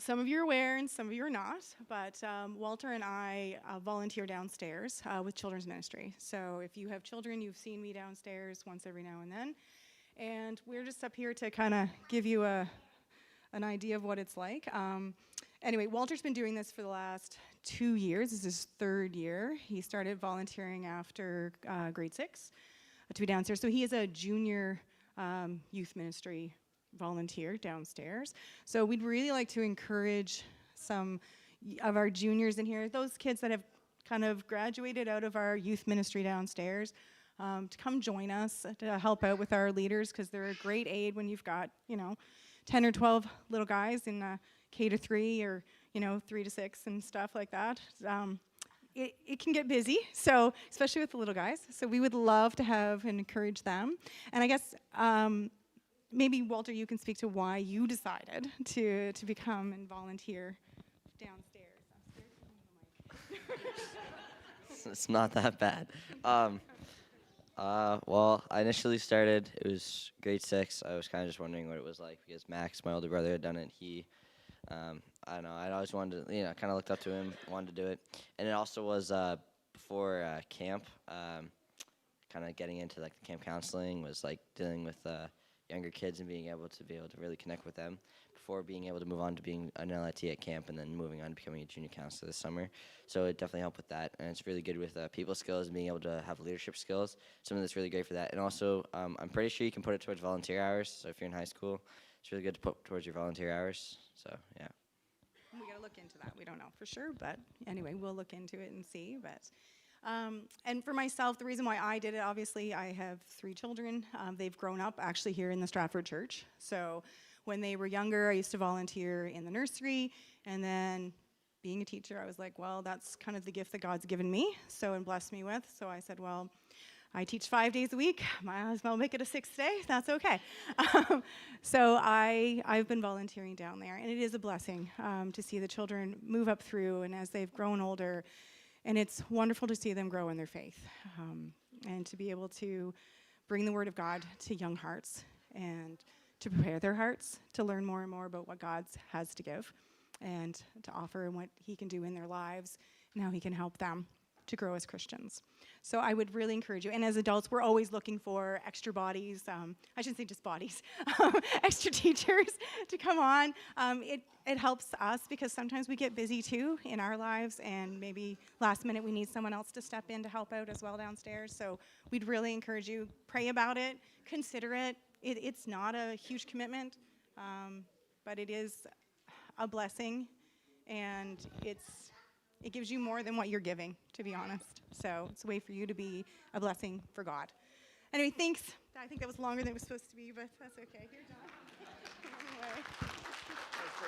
some of you are aware and some of you are not, but Walter and I volunteer downstairs with children's ministry. So if you have children, you've seen me downstairs once every now and then. And we're just up here to kind of give you an idea of what it's like. Anyway, Walter's been doing this for the last 2 years. This is his 3rd year. He started volunteering after grade 6 to be downstairs. So he is a junior youth ministry volunteer downstairs. So we'd really like to encourage some of our juniors in here, those kids that have kind of graduated out of our youth ministry downstairs, to come join us to help out with our leaders, because they're a great aid when you've got, 10 or 12 little guys in K to 3 or, 3 to 6 and stuff like that. It can get busy, so especially with the little guys. So we would love to have and encourage them. And I guess maybe, Walter, you can speak to why you decided to become and volunteer downstairs. It's not that bad. Well, I initially started, it was grade 6. I was kind of just wondering what it was like because Max, my older brother, had done it. I don't know, I'd always wanted to, kind of looked up to him, wanted to do it. And it also was before camp, kind of getting into like the camp counseling, was like dealing with younger kids and being able to really connect with them before being able to move on to being an LIT at camp and then moving on to becoming a junior counselor this summer. So it definitely helped with that, and it's really good with people skills and being able to have leadership skills, something that's really great for that. And also, I'm pretty sure you can put it towards volunteer hours, so if you're in high school, it's really good to put towards your volunteer hours, so yeah. We got to look into that. We don't know for sure, but anyway, we'll look into it and see. But and for myself, the reason why I did it, obviously, I have 3 children. They've grown up actually here in the Stratford Church. So when they were younger, I used to volunteer in the nursery, and then being a teacher, I was like, well, that's kind of the gift that God's given me, and blessed me with. So I said, well, I teach 5 days a week. Might as well make it a 6th day. That's okay. So I've been volunteering down there, and it is a blessing to see the children move up through, and as they've grown older, and it's wonderful to see them grow in their faith, and to be able to bring the Word of God to young hearts and to prepare their hearts to learn more and more about what God has to give and to offer and what He can do in their lives and how He can help them to grow as Christians. So I would really encourage you. And as adults, we're always looking for extra bodies. I shouldn't say just bodies, extra teachers to come on. It helps us because sometimes we get busy too in our lives, and maybe last minute we need someone else to step in to help out as well downstairs. So we'd really encourage you, pray about it, consider it. It's not a huge commitment, but it is a blessing, and it gives you more than what you're giving, to be honest. So it's a way for you to be a blessing for God. Anyway, thanks. I think that was longer than it was supposed to be, but that's okay. You're done. Anyway.